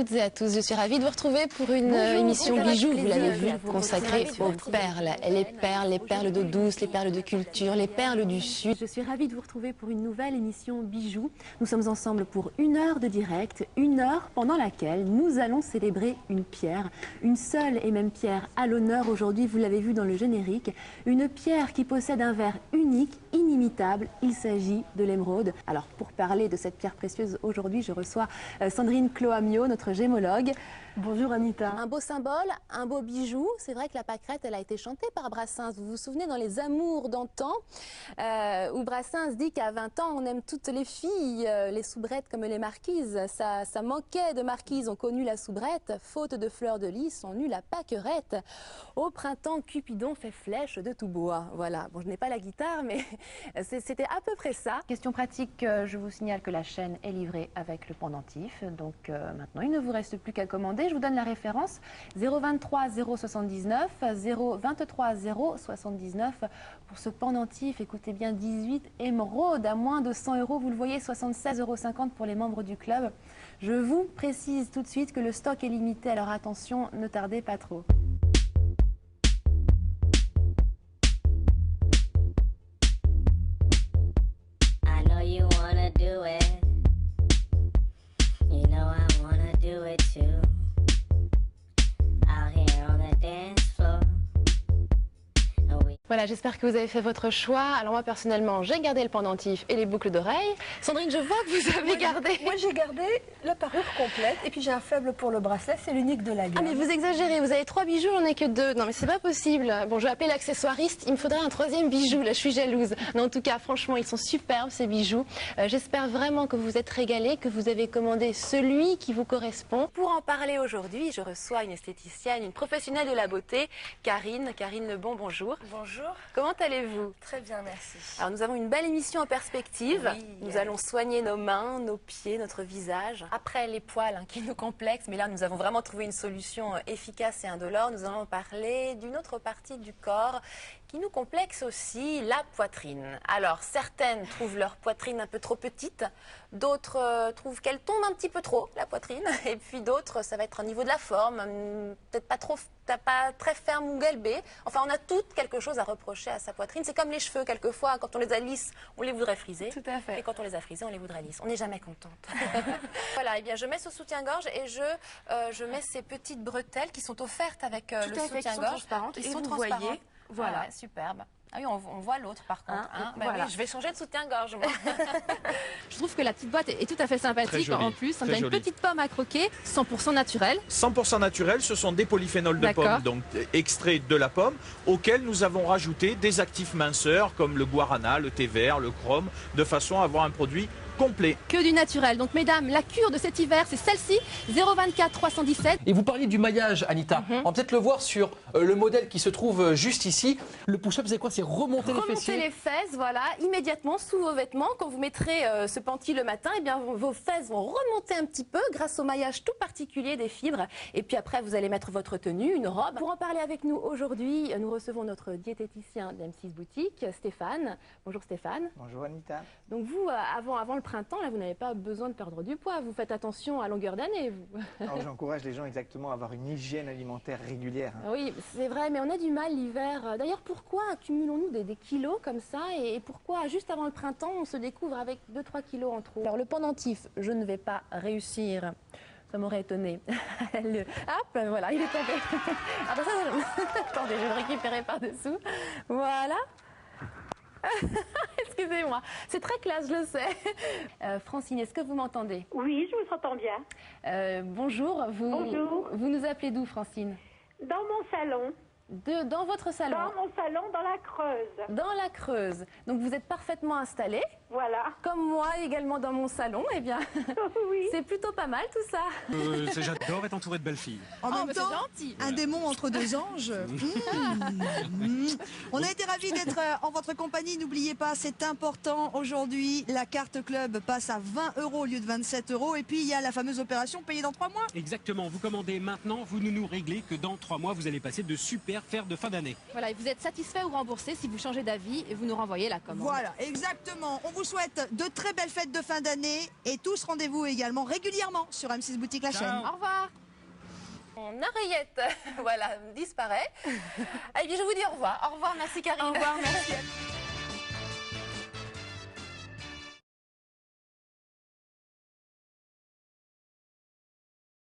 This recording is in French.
toutes et à tous, je suis ravie de vous retrouver pour une émission bijoux, vous l'avez vu, consacrée aux perles. Les perles d'eau douce, les perles de culture, les perles du Sud. Je suis ravie de vous retrouver pour une nouvelle émission bijoux. Nous sommes ensemble pour 1 heure de direct, 1 heure pendant laquelle nous allons célébrer une pierre. Une seule et même pierre à l'honneur aujourd'hui, vous l'avez vu dans le générique. Une pierre qui possède un verre unique, inimitable. Il s'agit de l'émeraude. Alors pour parler de cette pierre précieuse aujourd'hui, je reçois Sandrine Cloamio, notre gémologue. Bonjour Anita. Un beau symbole, un beau bijou. C'est vrai que la pâquerette, elle a été chantée par Brassens. Vous vous souvenez dans Les Amours d'antan, où Brassens dit qu'à 20 ans, on aime toutes les filles, les soubrettes comme les marquises. Ça manquait de marquises, ont connu la soubrette. Faute de fleurs de lys, on eut la pâquerette. Au printemps, Cupidon fait flèche de tout bois. Voilà. Bon, je n'ai pas la guitare, mais c'était à peu près ça. Question pratique, je vous signale que la chaîne est livrée avec le pendentif. Donc maintenant, il ne vous reste plus qu'à commander. Je vous donne la référence 023 079 023 079 pour ce pendentif. Écoutez bien, 18 émeraudes à moins de 100 €. Vous le voyez, 76,50 € pour les membres du club. Je vous précise tout de suite que le stock est limité, alors attention, ne tardez pas trop. I know you wanna do it. You know I wanna do it too. Out here on the dance floor. Voilà, j'espère que vous avez fait votre choix. Alors moi, personnellement, j'ai gardé le pendentif et les boucles d'oreilles. Sandrine, je vois que vous avez gardé... Moi, j'ai gardé la parure complète et puis j'ai un faible pour le bracelet, c'est l'unique de la gamme. Ah mais vous exagérez, vous avez 3 bijoux, j'en ai que 2. Non mais c'est pas possible. Bon, je vais appeler l'accessoiriste, il me faudrait un 3e bijou, là je suis jalouse. Non, en tout cas, franchement, ils sont superbes ces bijoux. J'espère vraiment que vous vous êtes régalés, que vous avez commandé celui qui vous correspond. Pour en parler aujourd'hui, je reçois une esthéticienne, une professionnelle de la beauté, Karine Lebon, bonjour. Bonjour. Comment allez-vous? Très bien, merci. Alors nous avons une belle émission en perspective. Oui, nous allons soigner nos mains, nos pieds, notre visage. Après les poils qui nous complexent, mais là nous avons vraiment trouvé une solution efficace et indolore. Nous allons parler d'une autre partie du corps qui nous complexe aussi, la poitrine. Alors certaines trouvent leur poitrine un peu trop petite, d'autres trouvent qu'elle tombe un petit peu trop, la poitrine, et puis d'autres, ça va être au niveau de la forme, peut-être pas très ferme ou galbée. Enfin, on a toutes quelque chose à reprocher à sa poitrine. C'est comme les cheveux, quelquefois, quand on les a lisses, on les voudrait friser. Tout à fait. Et quand on les a frisés, on les voudrait lisses. On n'est jamais contente. Voilà, et bien je mets ce soutien-gorge et je mets ces petites bretelles qui sont offertes avec le soutien-gorge. Ils sont transparentes. Voyez, voilà, superbe. Ah oui, on voit l'autre par contre. Voilà. Oui, je vais changer de soutien-gorge, moi. Je trouve que la petite boîte est tout à fait sympathique. En plus, on a une petite pomme à croquer, 100% naturelle. 100% naturel, ce sont des polyphénols de pomme, donc extraits de la pomme, auxquels nous avons rajouté des actifs minceurs comme le guarana, le thé vert, le chrome, de façon à avoir un produit complet. Que du naturel. Donc mesdames, la cure de cet hiver, c'est celle-ci, 024 317. Et vous parliez du maillage, Anita. On va peut-être le voir sur le modèle qui se trouve juste ici. Le push-up, c'est quoi? C'est remonter les fessiers. Remonter les fesses, voilà, immédiatement sous vos vêtements. Quand vous mettrez ce panty le matin, eh bien, vos fesses vont remonter un petit peu grâce au maillage tout particulier des fibres. Et puis après, vous allez mettre votre tenue, une robe. Pour en parler avec nous aujourd'hui, nous recevons notre diététicien d'M6 Boutique, Stéphane. Bonjour Stéphane. Bonjour Anita. Donc vous, avant le printemps, là, vous n'avez pas besoin de perdre du poids. Vous faites attention à longueur d'année, vous. Alors j'encourage les gens exactement à avoir une hygiène alimentaire régulière. Oui, c'est vrai, mais on a du mal l'hiver. D'ailleurs, pourquoi accumulons-nous des kilos comme ça et pourquoi, juste avant le printemps, on se découvre avec 2-3 kilos en trop? Alors le pendentif, je ne vais pas réussir. Ça m'aurait étonné. Hop, voilà, il est tombé. Ah ben ça, attendez, je vais le récupérer par-dessous. Voilà. Excusez-moi, c'est très classe, je le sais. Francine, est-ce que vous m'entendez? Oui, je vous entends bien. Bonjour, Bonjour. Vous nous appelez d'où, Francine? Dans mon salon. Dans votre salon? Dans mon salon, dans la Creuse. Dans la Creuse. Donc vous êtes parfaitement installée. Voilà. Comme moi également dans mon salon, eh bien, Oui. c'est plutôt pas mal tout ça. J'adore être entouré de belles filles. En même temps, un démon entre deux anges. On a été ravis d'être en votre compagnie. N'oubliez pas, c'est important aujourd'hui. La carte club passe à 20 € au lieu de 27 €. Et puis il y a la fameuse opération payée dans 3 mois. Exactement. Vous commandez maintenant, vous ne nous réglez que dans 3 mois. Vous allez passer de super affaires de fin d'année. Voilà, et vous êtes satisfait ou remboursé si vous changez d'avis et vous nous renvoyez la commande. Voilà, exactement. On vous souhaite de très belles fêtes de fin d'année et tous rendez-vous également régulièrement sur M6 Boutique La Chaîne. Au revoir. Mon oreillette, voilà, disparaît. Et bien, je vous dis au revoir. Au revoir, merci Karine. Au revoir, merci.